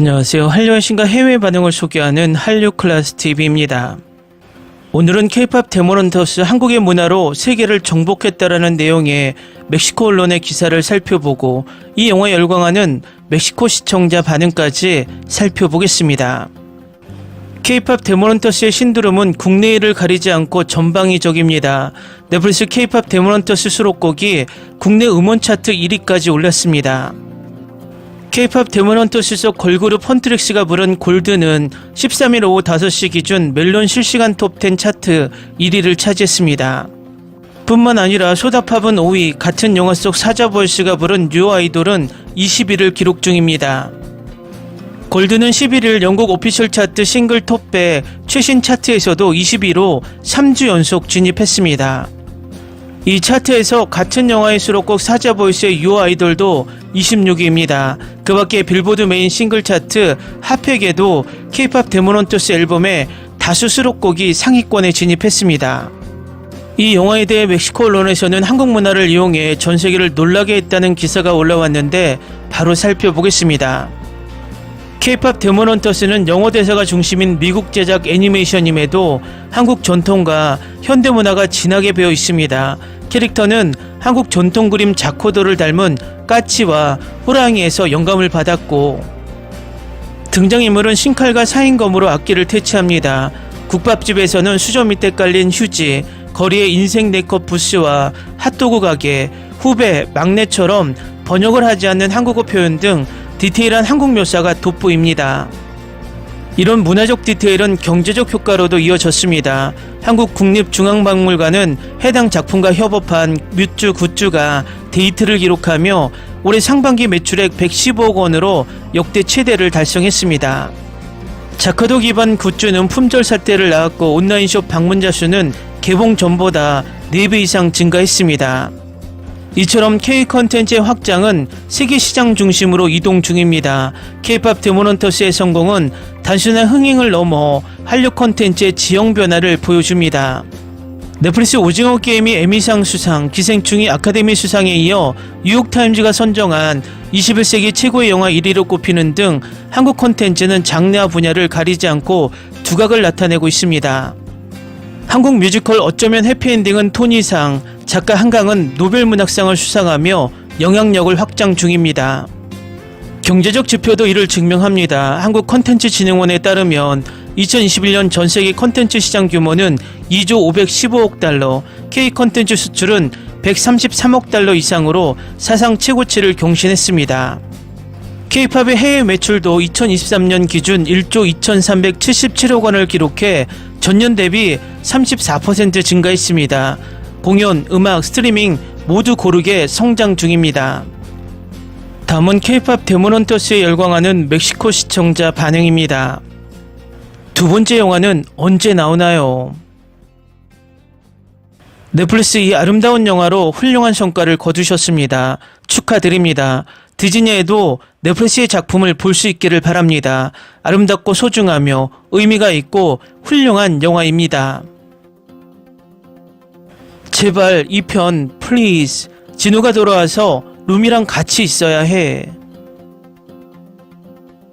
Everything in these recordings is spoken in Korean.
안녕하세요. 한류의 신과 해외 반응을 소개하는 한류클래스TV입니다. 오늘은 K-POP 데모넌터스 한국의 문화로 세계를 정복했다라는 내용의 멕시코 언론의 기사를 살펴보고 이 영화에 열광하는 멕시코 시청자 반응까지 살펴보겠습니다. K-POP 데모넌터스의 신드롬은 국내일을 가리지 않고 전방위적입니다. 넷플릭스 K-POP 데모넌터스 수록곡이 국내 음원 차트 1위까지 올랐습니다. K-POP 데모넌터스 속 걸그룹 헌트릭스가 부른 골드는 13일 오후 5시 기준 멜론 실시간 톱10 차트 1위를 차지했습니다. 뿐만 아니라 소다팝은 5위, 같은 영화 속 사자보이스가 부른 뉴 아이돌은 20위를 기록 중입니다. 골드는 11일 영국 오피셜 차트 싱글 톱100 최신 차트에서도 20위로 3주 연속 진입했습니다. 이 차트에서 같은 영화의 수록곡 사자보이스의 유 아이돌도 26위입니다. 그 밖에 빌보드 메인 싱글 차트 핫팩에도 K-POP 데모넌터스 앨범의 다수 수록곡이 상위권에 진입했습니다. 이 영화에 대해 멕시코 언론에서는 한국 문화를 이용해 전 세계를 놀라게 했다는 기사가 올라왔는데 바로 살펴보겠습니다. K-POP 데모넌터스는 영어 대사가 중심인 미국 제작 애니메이션임에도 한국 전통과 현대문화가 진하게 배어 있습니다. 캐릭터는 한국 전통 그림 자코도를 닮은 까치와 호랑이에서 영감을 받았고, 등장인물은 신칼과 사인검으로 악기를 퇴치합니다. 국밥집에서는 수저 밑에 깔린 휴지, 거리의 인생 네컷 부스와 핫도그 가게, 후배, 막내처럼 번역을 하지 않는 한국어 표현 등 디테일한 한국 묘사가 돋보입니다. 이런 문화적 디테일은 경제적 효과로도 이어졌습니다. 한국 국립중앙박물관은 해당 작품과 협업한 뮤쭈 굿즈가 데이트를 기록하며 올해 상반기 매출액 115억 원으로 역대 최대를 달성했습니다. 자카도 기반 굿즈는 품절 사태를 낳았고 온라인숍 방문자 수는 개봉 전보다 4배 이상 증가했습니다. 이처럼 K-컨텐츠의 확장은 세계 시장 중심으로 이동 중입니다. K-POP 데모넌터스의 성공은 단순한 흥행을 넘어 한류 컨텐츠의 지형 변화를 보여줍니다. 넷플릭스 오징어 게임이 에미상 수상, 기생충이 아카데미 수상에 이어 뉴욕타임즈가 선정한 21세기 최고의 영화 1위로 꼽히는 등 한국 컨텐츠는 장르와 분야를 가리지 않고 두각을 나타내고 있습니다. 한국 뮤지컬 어쩌면 해피엔딩은 토니상, 작가 한강은 노벨문학상을 수상하며 영향력을 확장 중입니다. 경제적 지표도 이를 증명합니다. 한국컨텐츠진흥원에 따르면 2021년 전세계 컨텐츠 시장 규모는 2조 515억 달러, K-컨텐츠 수출은 133억 달러 이상으로 사상 최고치를 경신했습니다. K-POP의 해외 매출도 2023년 기준 1조 2377억 원을 기록해 전년 대비 34% 증가했습니다. 공연, 음악, 스트리밍 모두 고르게 성장 중입니다. 다음은 K-POP 데모넌터스에 열광하는 멕시코 시청자 반응입니다. 두 번째 영화는 언제 나오나요? 넷플릭스 이 아름다운 영화로 훌륭한 성과를 거두셨습니다. 축하드립니다. 디즈니에도 넷플릭스의 작품을 볼 수 있기를 바랍니다. 아름답고 소중하며 의미가 있고 훌륭한 영화입니다. 제발 2편 플리즈. 진우가 돌아와서 룸이랑 같이 있어야 해.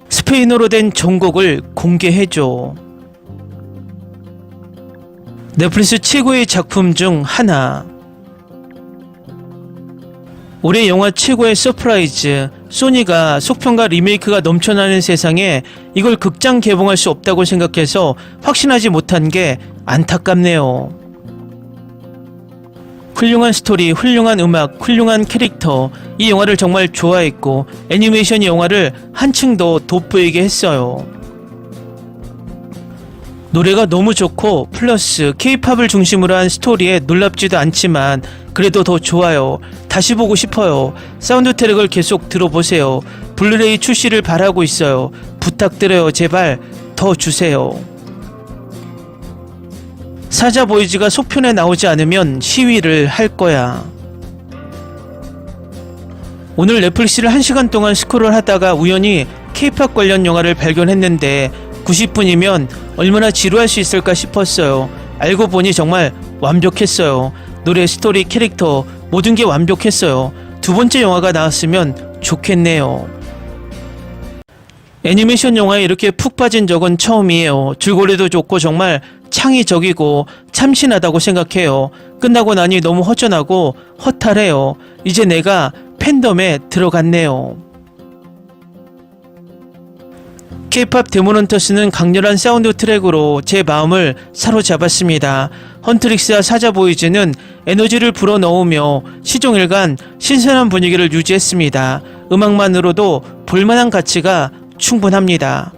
스페인어로 된 전곡을 공개해줘. 넷플릭스 최고의 작품 중 하나. 올해 영화 최고의 서프라이즈. 소니가 속편과 리메이크가 넘쳐나는 세상에 이걸 극장 개봉할 수 없다고 생각해서 확신하지 못한 게 안타깝네요. 훌륭한 스토리, 훌륭한 음악, 훌륭한 캐릭터, 이 영화를 정말 좋아했고 애니메이션 영화를 한층 더 돋보이게 했어요. 노래가 너무 좋고 플러스 K-POP을 중심으로 한 스토리에 놀랍지도 않지만 그래도 더 좋아요. 다시 보고 싶어요. 사운드 트랙을 계속 들어보세요. 블루레이 출시를 바라고 있어요. 부탁드려요. 제발 더 주세요. 사자보이즈가 속편에 나오지 않으면 시위를 할 거야. 오늘 넷플릭스를 1시간 동안 스크롤 하다가 우연히 K-POP 관련 영화를 발견했는데 90분이면 얼마나 지루할 수 있을까 싶었어요. 알고 보니 정말 완벽했어요. 노래, 스토리, 캐릭터 모든 게 완벽했어요. 두 번째 영화가 나왔으면 좋겠네요. 애니메이션 영화에 이렇게 푹 빠진 적은 처음이에요. 줄거리도 좋고 정말 창의적이고 참신하다고 생각해요. 끝나고 나니 너무 허전하고 허탈해요. 이제 내가 팬덤에 들어갔네요. K-팝 데몬헌터스는 강렬한 사운드 트랙으로 제 마음을 사로잡았습니다. 헌트릭스와 사자보이즈는 에너지를 불어넣으며 시종일관 신선한 분위기를 유지했습니다. 음악만으로도 볼만한 가치가 충분합니다.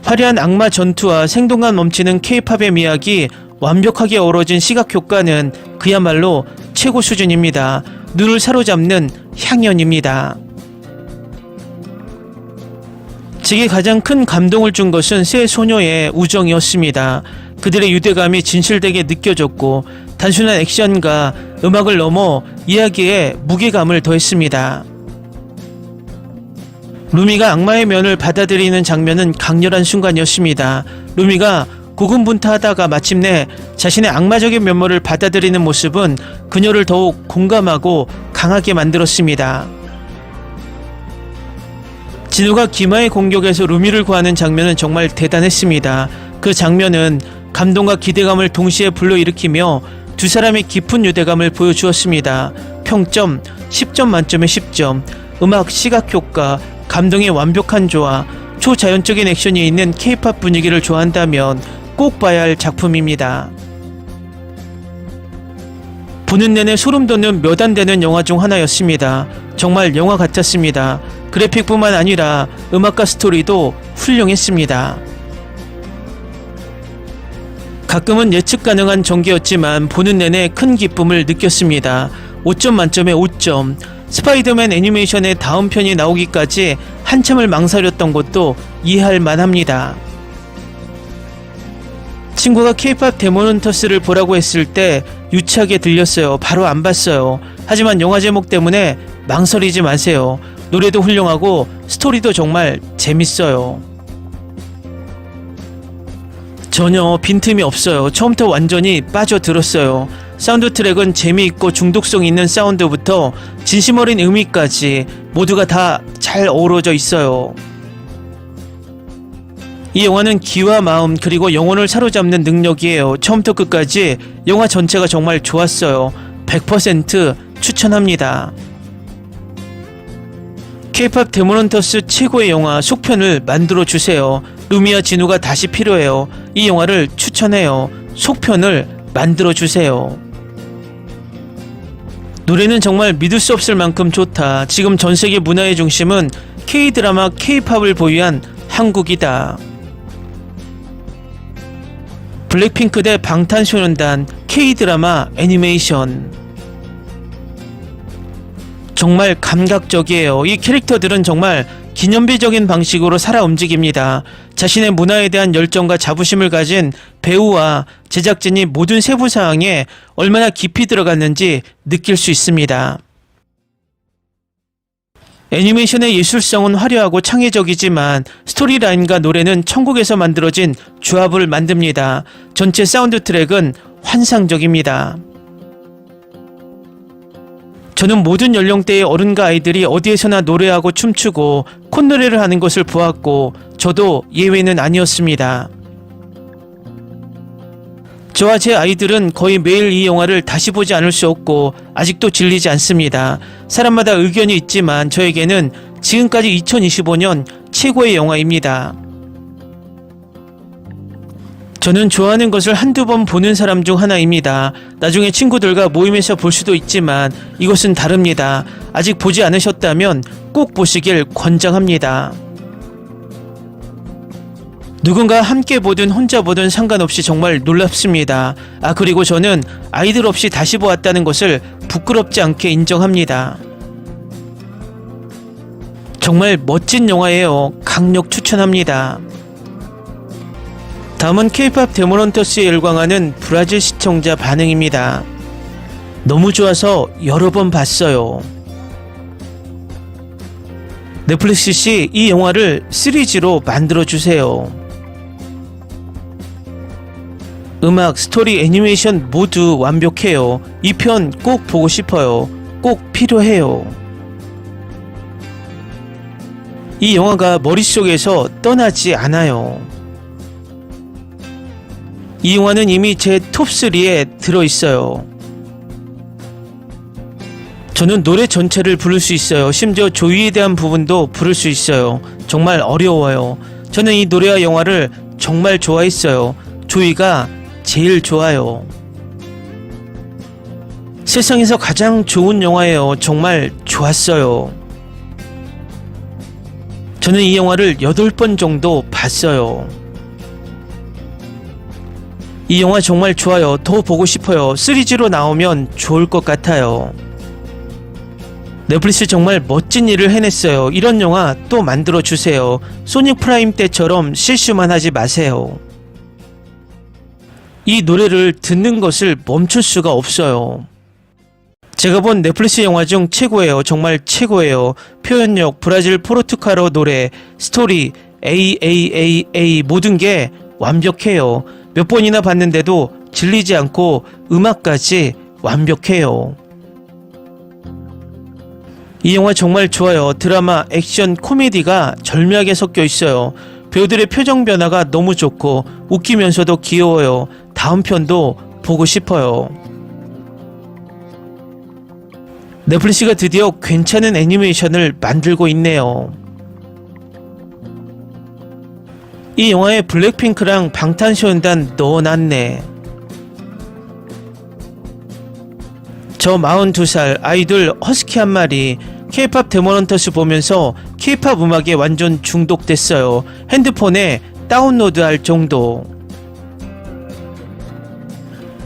화려한 악마 전투와 생동감 넘치는 K-팝의 미학이 완벽하게 어우러진 시각 효과는 그야말로 최고 수준입니다. 눈을 사로잡는 향연입니다. 제게 가장 큰 감동을 준 것은 세 소녀의 우정이었습니다. 그들의 유대감이 진실되게 느껴졌고 단순한 액션과 음악을 넘어 이야기에 무게감을 더했습니다. 루미가 악마의 면을 받아들이는 장면은 강렬한 순간이었습니다. 루미가 고군분투하다가 마침내 자신의 악마적인 면모를 받아들이는 모습은 그녀를 더욱 공감하고 강하게 만들었습니다. 진우가 기마의 공격에서 루미를 구하는 장면은 정말 대단했습니다. 그 장면은 감동과 기대감을 동시에 불러일으키며 두 사람의 깊은 유대감을 보여주었습니다. 평점 10점 만점에 10점. 음악, 시각효과, 감동의 완벽한 조화, 초자연적인 액션이 있는 K-팝 분위기를 좋아한다면 꼭 봐야 할 작품입니다. 보는 내내 소름 돋는 몇 안 되는 영화 중 하나였습니다. 정말 영화 같았습니다. 그래픽뿐만 아니라 음악과 스토리도 훌륭했습니다. 가끔은 예측 가능한 전개였지만 보는 내내 큰 기쁨을 느꼈습니다. 5점 만점에 5점. 스파이더맨 애니메이션의 다음 편이 나오기까지 한참을 망설였던 것도 이해할 만합니다. 친구가 K-팝 데몬헌터스를 보라고 했을 때 유치하게 들렸어요. 바로 안 봤어요. 하지만 영화 제목 때문에 망설이지 마세요. 노래도 훌륭하고 스토리도 정말 재밌어요. 전혀 빈틈이 없어요. 처음부터 완전히 빠져들었어요. 사운드 트랙은 재미있고 중독성 있는 사운드부터 진심 어린 의미까지 모두가 다 잘 어우러져 있어요. 이 영화는 기와 마음 그리고 영혼을 사로잡는 능력이에요. 처음부터 끝까지 영화 전체가 정말 좋았어요. 100% 추천합니다. K-팝 데몬헌터스 최고의 영화 속편을 만들어주세요. 루미와 진우가 다시 필요해요. 이 영화를 추천해요. 속편을 만들어주세요. 노래는 정말 믿을 수 없을 만큼 좋다. 지금 전세계 문화의 중심은 K-드라마, K-팝을 보유한 한국이다. 블랙핑크 대 방탄소년단, K-드라마, 애니메이션. 정말 감각적이에요. 이 캐릭터들은 정말 기념비적인 방식으로 살아 움직입니다. 자신의 문화에 대한 열정과 자부심을 가진 배우와 제작진이 모든 세부사항에 얼마나 깊이 들어갔는지 느낄 수 있습니다. 애니메이션의 예술성은 화려하고 창의적이지만 스토리라인과 노래는 천국에서 만들어진 조합을 만듭니다. 전체 사운드 트랙은 환상적입니다. 저는 모든 연령대의 어른과 아이들이 어디에서나 노래하고 춤추고 콧노래를 하는 것을 보았고 저도 예외는 아니었습니다. 저와 제 아이들은 거의 매일 이 영화를 다시 보지 않을 수 없고 아직도 질리지 않습니다. 사람마다 의견이 있지만 저에게는 지금까지 2025년 최고의 영화입니다. 저는 좋아하는 것을 한두 번 보는 사람 중 하나입니다. 나중에 친구들과 모임에서 볼 수도 있지만 이것은 다릅니다. 아직 보지 않으셨다면 꼭 보시길 권장합니다. 누군가 함께 보든 혼자 보든 상관없이 정말 놀랍습니다. 그리고 저는 아이들 없이 다시 보았다는 것을 부끄럽지 않게 인정합니다. 정말 멋진 영화예요. 강력 추천합니다. 다음은 K-팝 데몬헌터스에 열광하는 브라질 시청자 반응입니다. 너무 좋아서 여러 번 봤어요. 넷플릭스씨 이 영화를 시리즈로 만들어주세요. 음악, 스토리, 애니메이션 모두 완벽해요. 이 편 꼭 보고 싶어요. 꼭 필요해요. 이 영화가 머릿속에서 떠나지 않아요. 이 영화는 이미 제 톱3에 들어있어요. 저는 노래 전체를 부를 수 있어요. 심지어 조이에 대한 부분도 부를 수 있어요. 정말 어려워요. 저는 이 노래와 영화를 정말 좋아했어요. 조이가 제일 좋아요. 세상에서 가장 좋은 영화예요. 정말 좋았어요. 저는 이 영화를 8번 정도 봤어요. 이 영화 정말 좋아요. 더 보고 싶어요. 시리즈로 나오면 좋을 것 같아요. 넷플릭스 정말 멋진 일을 해냈어요. 이런 영화 또 만들어주세요. 소닉 프라임 때처럼 실수만 하지 마세요. 이 노래를 듣는 것을 멈출 수가 없어요. 제가 본 넷플릭스 영화 중 최고예요. 정말 최고예요. 표현력, 브라질 포르투갈어 노래, 스토리, AAAA 모든 게 완벽해요. 몇 번이나 봤는데도 질리지 않고 음악까지 완벽해요. 이 영화 정말 좋아요. 드라마, 액션, 코미디가 절묘하게 섞여 있어요. 배우들의 표정 변화가 너무 좋고 웃기면서도 귀여워요. 다음 편도 보고 싶어요. 넷플릭스가 드디어 괜찮은 애니메이션을 만들고 있네요. 이 영화에 블랙핑크랑 방탄소년단 넣어놨네. 저 42살 아이돌 허스키 한 마리 K-팝 데모넌터스 보면서 K-팝 음악에 완전 중독됐어요. 핸드폰에 다운로드할 정도.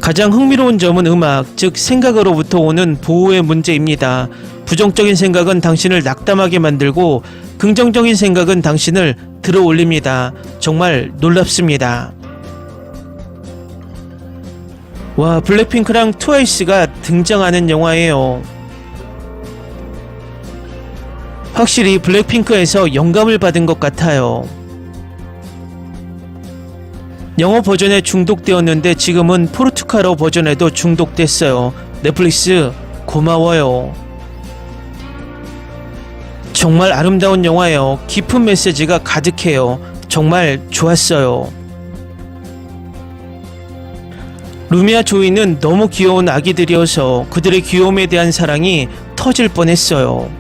가장 흥미로운 점은 음악, 즉 생각으로부터 오는 보호의 문제입니다. 부정적인 생각은 당신을 낙담하게 만들고 긍정적인 생각은 당신을 들어 올립니다. 정말 놀랍습니다. 와, 블랙핑크랑 트와이스가 등장하는 영화예요. 확실히 블랙핑크에서 영감을 받은 것 같아요. 영어 버전에 중독되었는데 지금은 포르투갈어 버전에도 중독됐어요. 넷플릭스 고마워요. 정말 아름다운 영화예요. 깊은 메시지가 가득해요. 정말 좋았어요. 루미와 조이는 너무 귀여운 아기들이어서 그들의 귀여움에 대한 사랑이 터질 뻔했어요.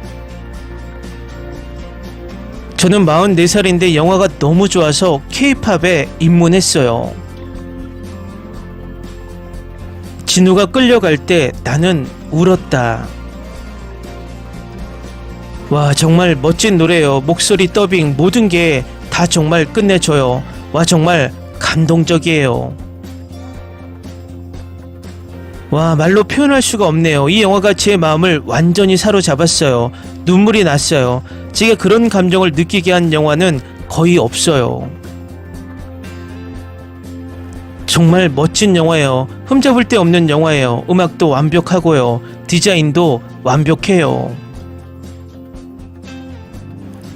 저는 44살인데 영화가 너무 좋아서 K-팝에 입문했어요. 진우가 끌려갈 때 나는 울었다. 와, 정말 멋진 노래예요. 목소리, 더빙 모든 게 다 정말 끝내줘요. 와, 정말 감동적이에요. 와, 말로 표현할 수가 없네요. 이 영화가 제 마음을 완전히 사로잡았어요. 눈물이 났어요. 제가 그런 감정을 느끼게 한 영화는 거의 없어요. 정말 멋진 영화예요. 흠잡을 데 없는 영화예요. 음악도 완벽하고요. 디자인도 완벽해요.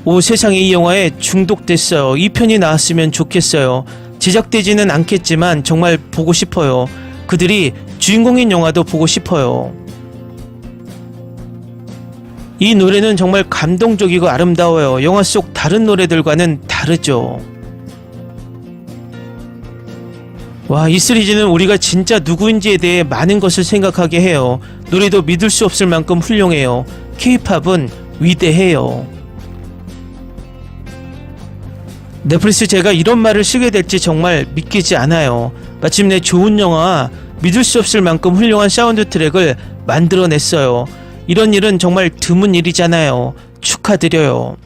오, 세상에 이 영화에 중독됐어요. 2편이 나왔으면 좋겠어요. 제작되지는 않겠지만 정말 보고 싶어요. 그들이 주인공인 영화도 보고 싶어요. 이 노래는 정말 감동적이고 아름다워요. 영화 속 다른 노래들과는 다르죠. 와, 이 시리즈는 우리가 진짜 누구인지에 대해 많은 것을 생각하게 해요. 노래도 믿을 수 없을 만큼 훌륭해요. K-팝은 위대해요. 넷플릭스 제가 이런 말을 쓰게 될지 정말 믿기지 않아요. 마침내 좋은 영화와 믿을 수 없을 만큼 훌륭한 사운드 트랙을 만들어냈어요. 이런 일은 정말 드문 일이잖아요. 축하드려요.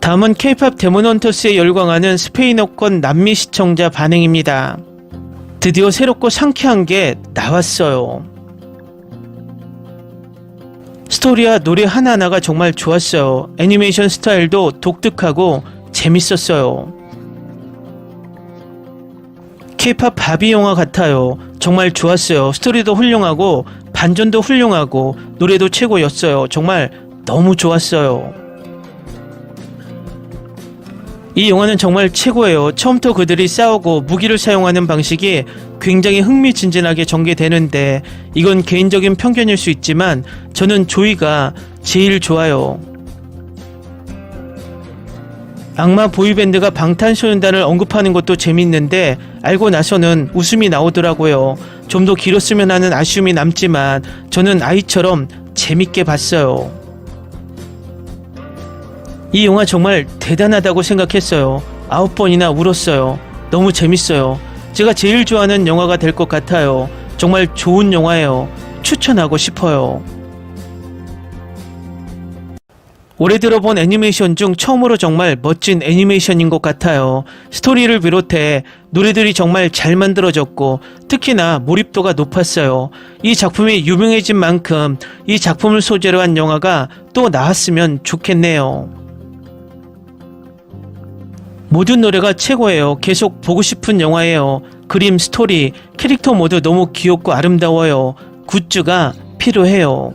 다음은 K-팝 데모넌터스에 열광하는 스페인어권 남미 시청자 반응입니다. 드디어 새롭고 상쾌한 게 나왔어요. 스토리와 노래 하나하나가 정말 좋았어요. 애니메이션 스타일도 독특하고 재밌었어요. K-팝 바비 영화 같아요. 정말 좋았어요. 스토리도 훌륭하고 반전도 훌륭하고 노래도 최고였어요. 정말 너무 좋았어요. 이 영화는 정말 최고예요. 처음부터 그들이 싸우고 무기를 사용하는 방식이 굉장히 흥미진진하게 전개되는데 이건 개인적인 편견일 수 있지만 저는 조이가 제일 좋아요. 악마 보이밴드가 방탄소년단을 언급하는 것도 재밌는데 알고 나서는 웃음이 나오더라고요. 좀 더 길었으면 하는 아쉬움이 남지만 저는 아이처럼 재밌게 봤어요. 이 영화 정말 대단하다고 생각했어요. 9번이나 울었어요. 너무 재밌어요. 제가 제일 좋아하는 영화가 될 것 같아요. 정말 좋은 영화예요. 추천하고 싶어요. 올해 들어본 애니메이션 중 처음으로 정말 멋진 애니메이션인 것 같아요. 스토리를 비롯해 노래들이 정말 잘 만들어졌고 특히나 몰입도가 높았어요. 이 작품이 유명해진 만큼 이 작품을 소재로 한 영화가 또 나왔으면 좋겠네요. 모든 노래가 최고예요. 계속 보고 싶은 영화예요. 그림, 스토리, 캐릭터 모두 너무 귀엽고 아름다워요. 굿즈가 필요해요.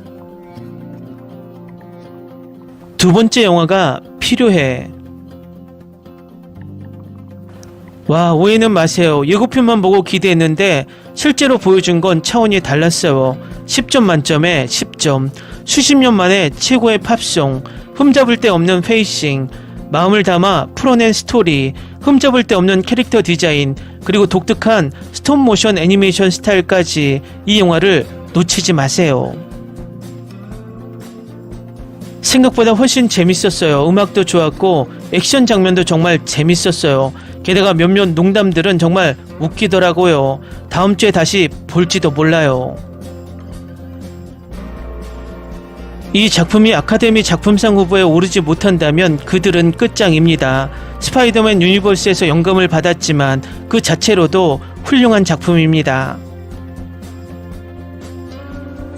두 번째 영화가 필요해. 와, 오해는 마세요. 예고편만 보고 기대했는데 실제로 보여준 건 차원이 달랐어요. 10점 만점에 10점. 수십 년 만에 최고의 팝송, 흠잡을 데 없는 페이싱, 마음을 담아 풀어낸 스토리, 흠잡을 데 없는 캐릭터 디자인, 그리고 독특한 스톱모션 애니메이션 스타일까지 이 영화를 놓치지 마세요. 생각보다 훨씬 재밌었어요. 음악도 좋았고 액션 장면도 정말 재밌었어요. 게다가 몇몇 농담들은 정말 웃기더라고요. 다음 주에 다시 볼지도 몰라요. 이 작품이 아카데미 작품상 후보에 오르지 못한다면 그들은 끝장입니다. 스파이더맨 유니버스에서 영감을 받았지만 그 자체로도 훌륭한 작품입니다.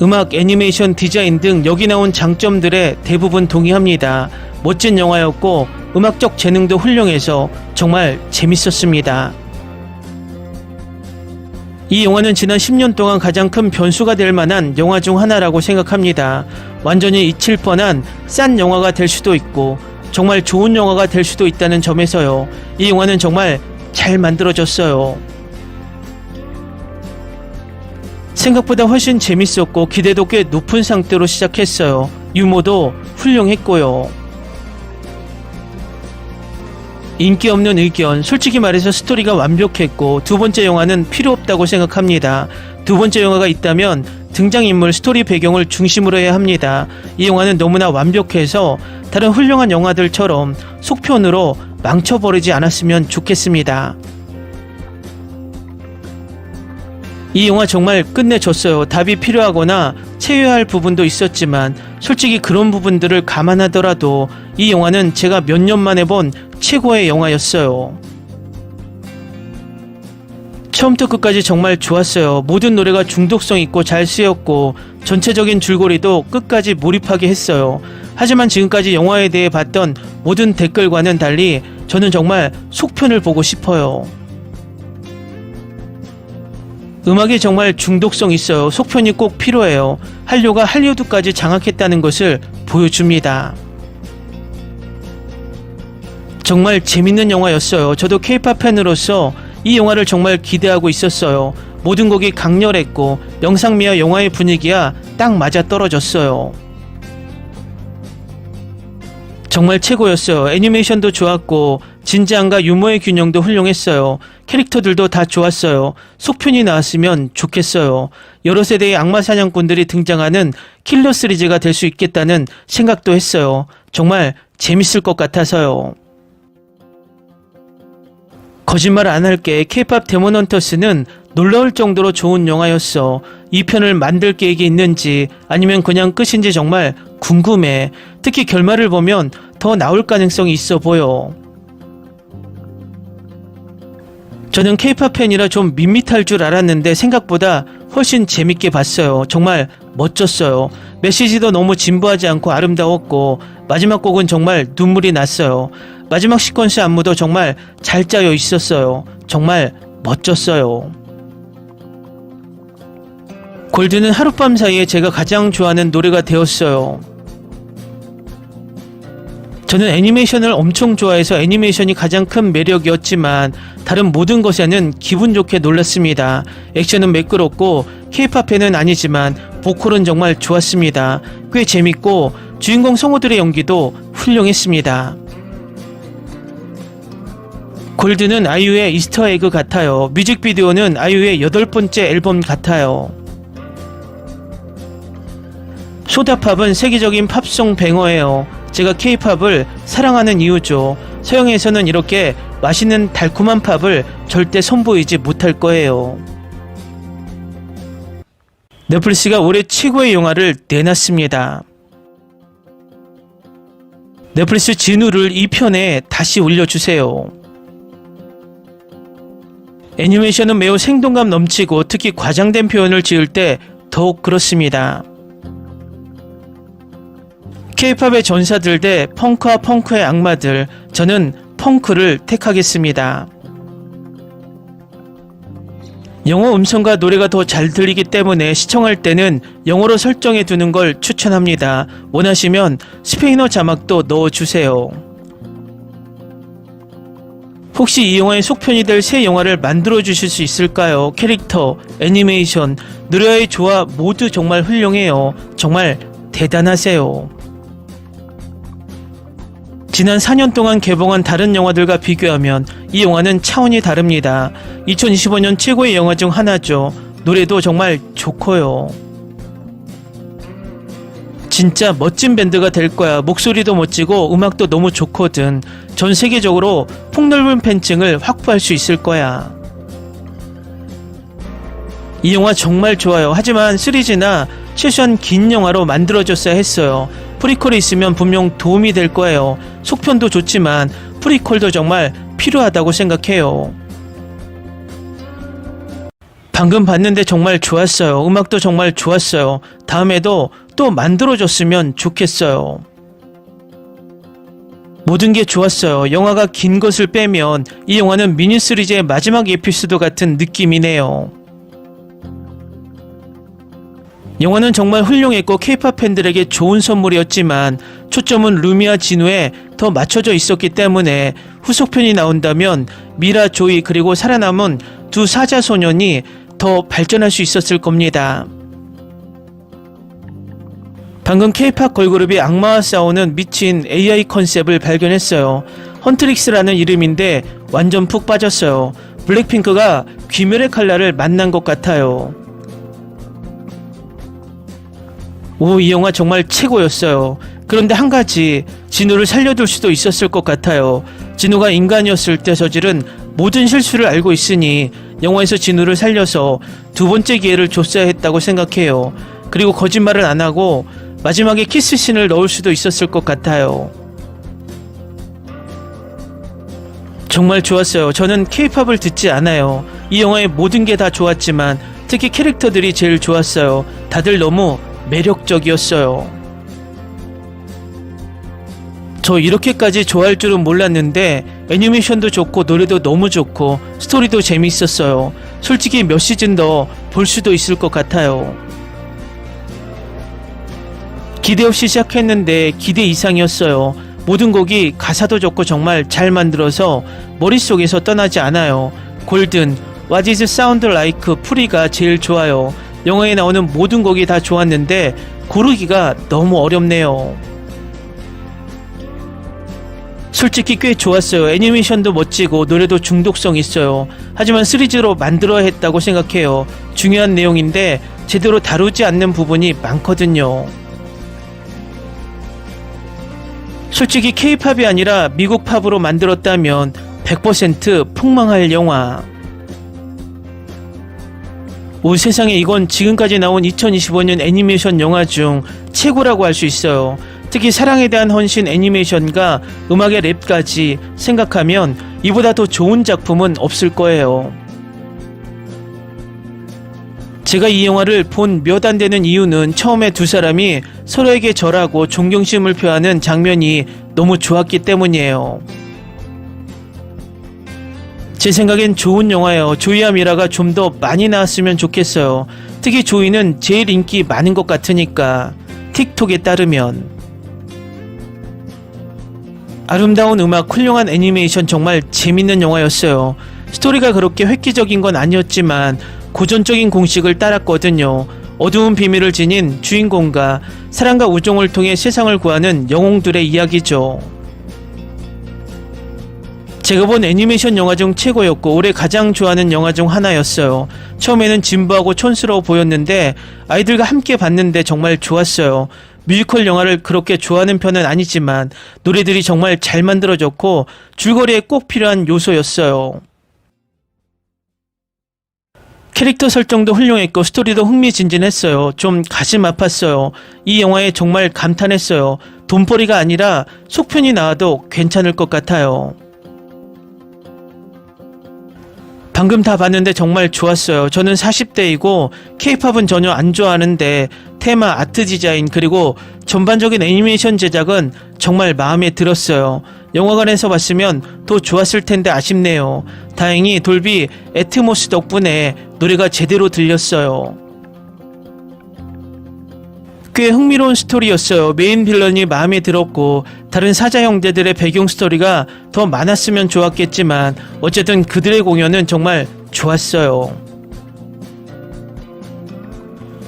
음악, 애니메이션, 디자인 등 여기 나온 장점들에 대부분 동의합니다. 멋진 영화였고 음악적 재능도 훌륭해서 정말 재밌었습니다. 이 영화는 지난 10년 동안 가장 큰 변수가 될 만한 영화 중 하나라고 생각합니다. 완전히 잊힐 뻔한 싼 영화가 될 수도 있고 정말 좋은 영화가 될 수도 있다는 점에서요. 이 영화는 정말 잘 만들어졌어요. 생각보다 훨씬 재밌었고 기대도 꽤 높은 상태로 시작했어요. 유머도 훌륭했고요. 인기 없는 의견, 솔직히 말해서 스토리가 완벽했고 두 번째 영화는 필요 없다고 생각합니다. 두 번째 영화가 있다면 등장인물, 스토리 배경을 중심으로 해야 합니다. 이 영화는 너무나 완벽해서 다른 훌륭한 영화들처럼 속편으로 망쳐버리지 않았으면 좋겠습니다. 이 영화 정말 끝내줬어요. 답이 필요하거나 체유할 부분도 있었지만 솔직히 그런 부분들을 감안하더라도 이 영화는 제가 몇 년 만에 본 최고의 영화였어요. 처음부터 끝까지 정말 좋았어요. 모든 노래가 중독성 있고 잘 쓰였고 전체적인 줄거리도 끝까지 몰입하게 했어요. 하지만 지금까지 영화에 대해 봤던 모든 댓글과는 달리 저는 정말 속편을 보고 싶어요. 음악이 정말 중독성 있어요. 속편이 꼭 필요해요. 한류가 할리우드까지 장악했다는 것을 보여줍니다. 정말 재밌는 영화였어요. 저도 K-POP 팬으로서 이 영화를 정말 기대하고 있었어요. 모든 곡이 강렬했고 영상미와 영화의 분위기와 딱 맞아 떨어졌어요. 정말 최고였어요. 애니메이션도 좋았고 진지함과 유머의 균형도 훌륭했어요. 캐릭터들도 다 좋았어요. 속편이 나왔으면 좋겠어요. 여러 세대의 악마 사냥꾼들이 등장하는 킬러 시리즈가 될 수 있겠다는 생각도 했어요. 정말 재밌을 것 같아서요. 거짓말 안 할게. K-POP 데몬 헌터스는 놀라울 정도로 좋은 영화였어. 2편을 만들 계획이 있는지 아니면 그냥 끝인지 정말 궁금해. 특히 결말을 보면 더 나올 가능성이 있어 보여. 저는 K-POP 팬이라 좀 밋밋할 줄 알았는데 생각보다 훨씬 재밌게 봤어요. 정말 멋졌어요. 메시지도 너무 진부하지 않고 아름다웠고 마지막 곡은 정말 눈물이 났어요. 마지막 시퀀스 안무도 정말 잘 짜여 있었어요. 정말 멋졌어요. 골드는 하룻밤 사이에 제가 가장 좋아하는 노래가 되었어요. 저는 애니메이션을 엄청 좋아해서 애니메이션이 가장 큰 매력이었지만 다른 모든 것에는 기분 좋게 놀랐습니다. 액션은 매끄럽고 K-POP에는 아니지만 보컬은 정말 좋았습니다. 꽤 재밌고 주인공 성우들의 연기도 훌륭했습니다. 골드는 아이유의 이스터 에그 같아요. 뮤직비디오는 아이유의 8번째 앨범 같아요. 소다팝은 세계적인 팝송 뱅어예요. 제가 K-팝을 사랑하는 이유죠. 서양에서는 이렇게 맛있는 달콤한 팝을 절대 선보이지 못할 거예요. 넷플릭스가 올해 최고의 영화를 내놨습니다. 넷플릭스 진우를 2편에 다시 올려주세요. 애니메이션은 매우 생동감 넘치고 특히 과장된 표현을 지을 때 더욱 그렇습니다. K-팝의 전사들 대 펑크와 펑크의 악마들, 저는 펑크를 택하겠습니다. 영어 음성과 노래가 더 잘 들리기 때문에 시청할 때는 영어로 설정해 두는 걸 추천합니다. 원하시면 스페인어 자막도 넣어주세요. 혹시 이 영화의 속편이 될 새 영화를 만들어 주실 수 있을까요? 캐릭터, 애니메이션, 노래의 조화 모두 정말 훌륭해요. 정말 대단하세요. 지난 4년 동안 개봉한 다른 영화들과 비교하면 이 영화는 차원이 다릅니다. 2025년 최고의 영화 중 하나죠. 노래도 정말 좋고요. 진짜 멋진 밴드가 될 거야. 목소리도 멋지고 음악도 너무 좋거든. 전 세계적으로 폭넓은 팬층을 확보할 수 있을 거야. 이 영화 정말 좋아요. 하지만 시리즈나 최소한 긴 영화로 만들어졌어야 했어요. 프리퀄이 있으면 분명 도움이 될 거예요. 속편도 좋지만 프리퀄도 정말 필요하다고 생각해요. 방금 봤는데 정말 좋았어요. 음악도 정말 좋았어요. 다음에도 또 만들어졌으면 좋겠어요. 모든 게 좋았어요. 영화가 긴 것을 빼면 이 영화는 미니 시리즈의 마지막 에피소드 같은 느낌이네요. 영화는 정말 훌륭했고 K-팝 팬들에게 좋은 선물이었지만 초점은 루미와 진우에 더 맞춰져 있었기 때문에 후속편이 나온다면 미라, 조이 그리고 살아남은 두 사자소년이 더 발전할 수 있었을 겁니다. 방금 K-팝 걸그룹이 악마와 싸우는 미친 AI 컨셉을 발견했어요. 헌트릭스라는 이름인데 완전 푹 빠졌어요. 블랙핑크가 귀멸의 칼날을 만난 것 같아요. 오, 이 영화 정말 최고였어요. 그런데 한 가지, 진우를 살려둘 수도 있었을 것 같아요. 진우가 인간이었을 때 저지른 모든 실수를 알고 있으니 영화에서 진우를 살려서 두 번째 기회를 줬어야 했다고 생각해요. 그리고 거짓말을 안 하고 마지막에 키스씬을 넣을 수도 있었을 것 같아요. 정말 좋았어요. 저는 K-팝을 듣지 않아요. 이 영화의 모든 게 다 좋았지만 특히 캐릭터들이 제일 좋았어요. 다들 너무 매력적이었어요. 저 이렇게까지 좋아할 줄은 몰랐는데 애니메이션도 좋고 노래도 너무 좋고 스토리도 재미있었어요. 솔직히 몇 시즌 더 볼 수도 있을 것 같아요. 기대 없이 시작했는데 기대 이상이었어요. 모든 곡이 가사도 좋고 정말 잘 만들어서 머릿속에서 떠나지 않아요. 골든, What is Sound Like, 프리가 제일 좋아요. 영화에 나오는 모든 곡이 다 좋았는데 고르기가 너무 어렵네요. 솔직히 꽤 좋았어요. 애니메이션도 멋지고 노래도 중독성 있어요. 하지만 시리즈로 만들어야 했다고 생각해요. 중요한 내용인데 제대로 다루지 않는 부분이 많거든요. 솔직히 K-팝이 아니라 미국 팝으로 만들었다면 100% 폭망할 영화. 온 세상에 이건 지금까지 나온 2025년 애니메이션 영화 중 최고라고 할 수 있어요. 특히 사랑에 대한 헌신 애니메이션과 음악의 랩까지 생각하면 이보다 더 좋은 작품은 없을 거예요. 제가 이 영화를 본 몇 안 되는 이유는 처음에 두 사람이 서로에게 절하고 존경심을 표하는 장면이 너무 좋았기 때문이에요. 제 생각엔 좋은 영화예요. 조이와 미라가 좀 더 많이 나왔으면 좋겠어요. 특히 조이는 제일 인기 많은 것 같으니까. 틱톡에 따르면. 아름다운 음악, 훌륭한 애니메이션, 정말 재밌는 영화였어요. 스토리가 그렇게 획기적인 건 아니었지만 고전적인 공식을 따랐거든요. 어두운 비밀을 지닌 주인공과 사랑과 우정을 통해 세상을 구하는 영웅들의 이야기죠. 제가 본 애니메이션 영화 중 최고였고 올해 가장 좋아하는 영화 중 하나였어요. 처음에는 진부하고 촌스러워 보였는데 아이들과 함께 봤는데 정말 좋았어요. 뮤지컬 영화를 그렇게 좋아하는 편은 아니지만 노래들이 정말 잘 만들어졌고 줄거리에 꼭 필요한 요소였어요. 캐릭터 설정도 훌륭했고 스토리도 흥미진진했어요. 좀 가슴 아팠어요. 이 영화에 정말 감탄했어요. 돈벌이가 아니라 속편이 나와도 괜찮을 것 같아요. 방금 다 봤는데 정말 좋았어요. 저는 40대이고 K-팝은 전혀 안 좋아하는데 테마, 아트 디자인 그리고 전반적인 애니메이션 제작은 정말 마음에 들었어요. 영화관에서 봤으면 더 좋았을 텐데 아쉽네요. 다행히 돌비 애트모스 덕분에 노래가 제대로 들렸어요. 꽤 흥미로운 스토리였어요. 메인 빌런이 마음에 들었고 다른 사자 형제들의 배경 스토리가 더 많았으면 좋았겠지만 어쨌든 그들의 공연은 정말 좋았어요.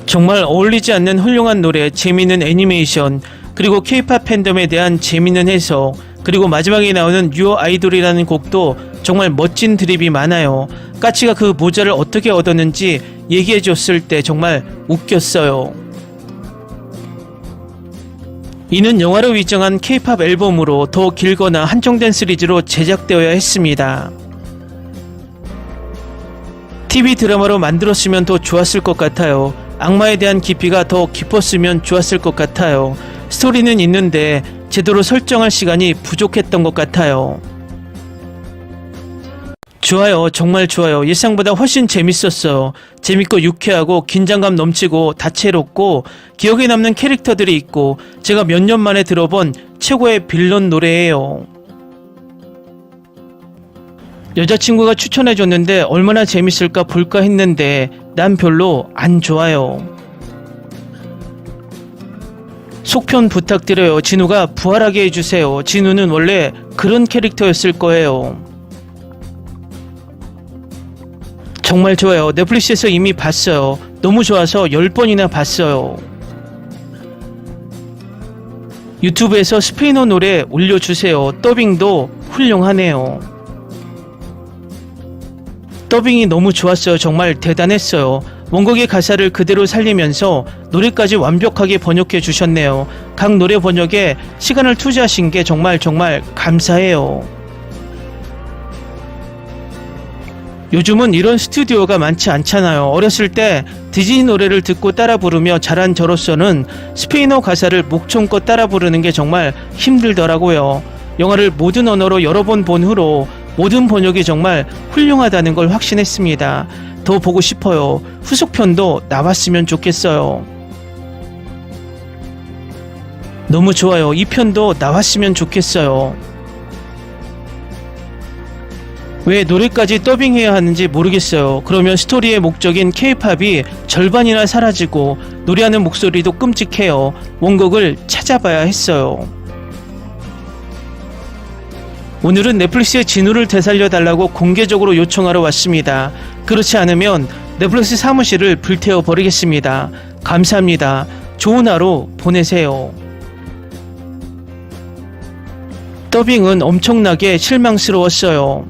정말 어울리지 않는 훌륭한 노래, 재미있는 애니메이션, 그리고 K-팝 팬덤에 대한 재미있는 해석, 그리고 마지막에 나오는 유어 아이돌이라는 곡도 정말 멋진 드립이 많아요. 까치가 그 모자를 어떻게 얻었는지 얘기해줬을 때 정말 웃겼어요. 이는 영화로 위정한 K-팝 앨범으로 더 길거나 한정된 시리즈로 제작되어야 했습니다. TV 드라마로 만들었으면 더 좋았을 것 같아요. 악마에 대한 깊이가 더 깊었으면 좋았을 것 같아요. 스토리는 있는데 제대로 설정할 시간이 부족했던 것 같아요. 좋아요. 정말 좋아요. 예상보다 훨씬 재밌었어요. 재밌고 유쾌하고 긴장감 넘치고 다채롭고 기억에 남는 캐릭터들이 있고 제가 몇 년 만에 들어본 최고의 빌런 노래예요. 여자친구가 추천해줬는데 얼마나 재밌을까 볼까 했는데 난 별로 안 좋아요. 속편 부탁드려요. 진우가 부활하게 해주세요. 진우는 원래 그런 캐릭터였을 거예요. 정말 좋아요. 넷플릭스에서 이미 봤어요. 너무 좋아서 10번이나 봤어요. 유튜브에서 스페인어 노래 올려주세요. 더빙도 훌륭하네요. 더빙이 너무 좋았어요. 정말 대단했어요. 원곡의 가사를 그대로 살리면서 노래까지 완벽하게 번역해 주셨네요. 각 노래 번역에 시간을 투자하신 게 정말 감사해요. 요즘은 이런 스튜디오가 많지 않잖아요. 어렸을 때 디즈니 노래를 듣고 따라 부르며 자란 저로서는 스페인어 가사를 목청껏 따라 부르는 게 정말 힘들더라고요. 영화를 모든 언어로 여러 번 본 후로 모든 번역이 정말 훌륭하다는 걸 확신했습니다. 더 보고 싶어요. 후속편도 나왔으면 좋겠어요. 너무 좋아요. 이 편도 나왔으면 좋겠어요. 왜 노래까지 더빙해야 하는지 모르겠어요. 그러면 스토리의 목적인 K-팝이 절반이나 사라지고 노래하는 목소리도 끔찍해요. 원곡을 찾아봐야 했어요. 오늘은 넷플릭스의 진우를 되살려달라고 공개적으로 요청하러 왔습니다. 그렇지 않으면 넷플릭스 사무실을 불태워 버리겠습니다. 감사합니다. 좋은 하루 보내세요. 더빙은 엄청나게 실망스러웠어요.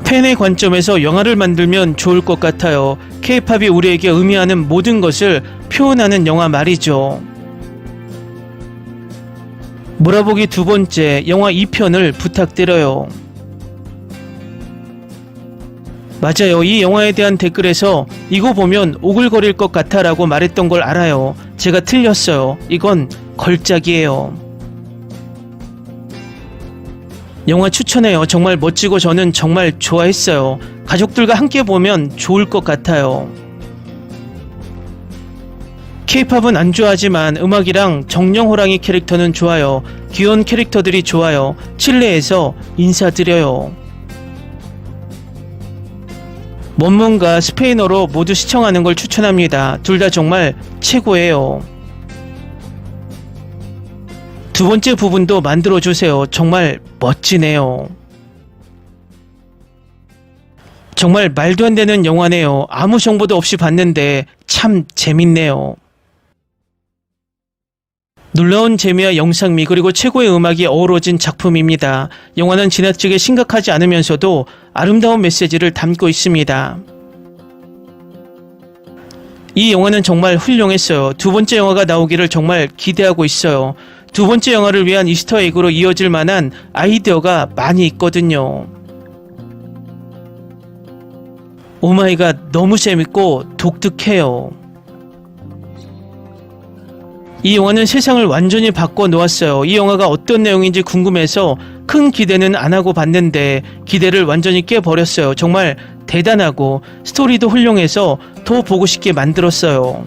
팬의 관점에서 영화를 만들면 좋을 것 같아요. K-팝이 우리에게 의미하는 모든 것을 표현하는 영화 말이죠. 몰아보기 두 번째, 영화 2편을 부탁드려요. 맞아요. 이 영화에 대한 댓글에서 이거 보면 오글거릴 것 같아 라고 말했던 걸 알아요. 제가 틀렸어요. 이건 걸작이에요. 영화 추천해요. 정말 멋지고 저는 정말 좋아했어요. 가족들과 함께 보면 좋을 것 같아요. K-팝은 안 좋아하지만 음악이랑 정령호랑이 캐릭터는 좋아요. 귀여운 캐릭터들이 좋아요. 칠레에서 인사드려요. 원문과 스페인어로 모두 시청하는 걸 추천합니다. 둘 다 정말 최고예요. 두 번째 부분도 만들어주세요. 정말 멋지네요. 정말 말도 안 되는 영화네요. 아무 정보도 없이 봤는데 참 재밌네요. 놀라운 재미와 영상미 그리고 최고의 음악이 어우러진 작품입니다. 영화는 지나치게 심각하지 않으면서도 아름다운 메시지를 담고 있습니다. 이 영화는 정말 훌륭했어요. 두 번째 영화가 나오기를 정말 기대하고 있어요. 두 번째 영화를 위한 이스터 에그로 이어질 만한 아이디어가 많이 있거든요. 오마이갓, 너무 재밌고 독특해요. 이 영화는 세상을 완전히 바꿔 놓았어요. 이 영화가 어떤 내용인지 궁금해서 큰 기대는 안 하고 봤는데 기대를 완전히 깨버렸어요. 정말 대단하고 스토리도 훌륭해서 더 보고 싶게 만들었어요.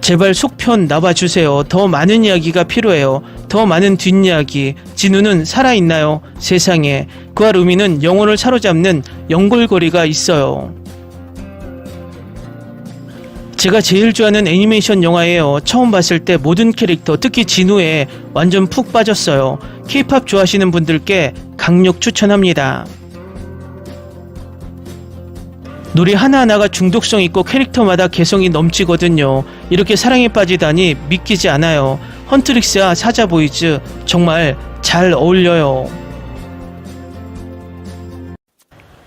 제발 속편 나와주세요. 더 많은 이야기가 필요해요. 더 많은 뒷이야기. 진우는 살아있나요? 세상에. 그와 루미는 영혼을 사로잡는 연골고리가 있어요. 제가 제일 좋아하는 애니메이션 영화예요. 처음 봤을 때 모든 캐릭터, 특히 진우에 완전 푹 빠졌어요. K-POP 좋아하시는 분들께 강력 추천합니다. 노래 하나하나가 중독성 있고 캐릭터마다 개성이 넘치거든요. 이렇게 사랑에 빠지다니 믿기지 않아요. 헌트릭스와 사자보이즈 정말 잘 어울려요.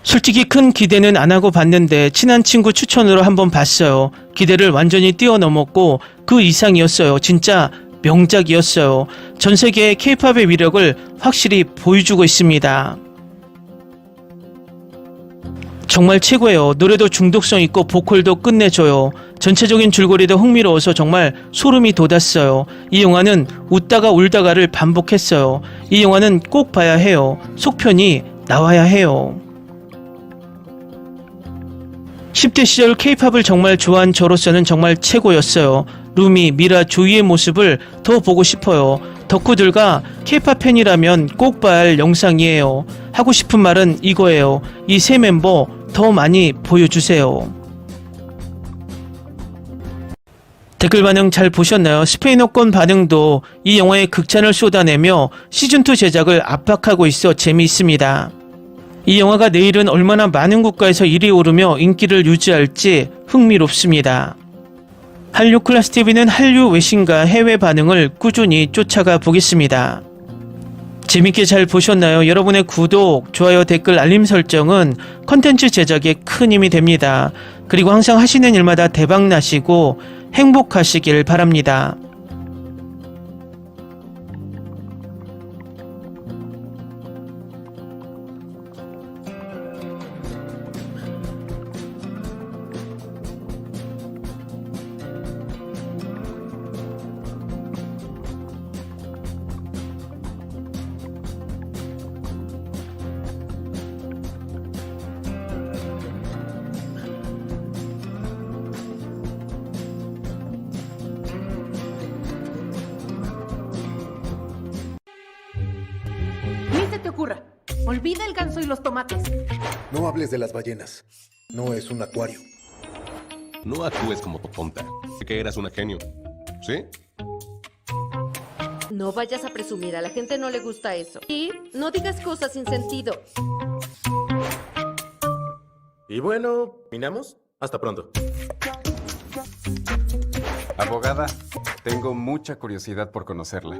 솔직히 큰 기대는 안 하고 봤는데 친한 친구 추천으로 한번 봤어요. 기대를 완전히 뛰어넘었고 그 이상이었어요. 진짜 명작이었어요. 전 세계의 K-POP의 위력을 확실히 보여주고 있습니다. 정말 최고예요. 노래도 중독성 있고 보컬도 끝내줘요. 전체적인 줄거리도 흥미로워서 정말 소름이 돋았어요. 이 영화는 웃다가 울다가를 반복했어요. 이 영화는 꼭 봐야 해요. 속편이 나와야 해요. 10대 시절 K-POP을 정말 좋아한 저로서는 정말 최고였어요. 루미, 미라, 조이의 모습을 더 보고 싶어요. 덕후들과 K-POP 팬이라면 꼭 봐야 할 영상이에요. 하고 싶은 말은 이거예요. 이 세 멤버 더 많이 보여주세요. 댓글 반응 잘 보셨나요? 스페인어권 반응도 이 영화에 극찬을 쏟아내며 시즌2 제작을 압박하고 있어 재미있습니다. 이 영화가 내일은 얼마나 많은 국가에서 1위 오르며 인기를 유지할지 흥미롭습니다. 한류 클래스TV는 한류 외신과 해외 반응을 꾸준히 쫓아가 보겠습니다. 재밌게 잘 보셨나요? 여러분의 구독, 좋아요, 댓글, 알림 설정은 컨텐츠 제작에 큰 힘이 됩니다. 그리고 항상 하시는 일마다 대박 나시고 행복하시길 바랍니다. Ni se te ocurra. Olvida el ganso y los tomates. No hables de las ballenas. No es un acuario. No actúes como tonta. Que eras una genio. ¿Sí? No vayas a presumir, a la gente no le gusta eso. Y no digas cosas sin sentido. Y bueno, ¿minamos? Hasta pronto. Abogada, tengo mucha curiosidad por conocerla.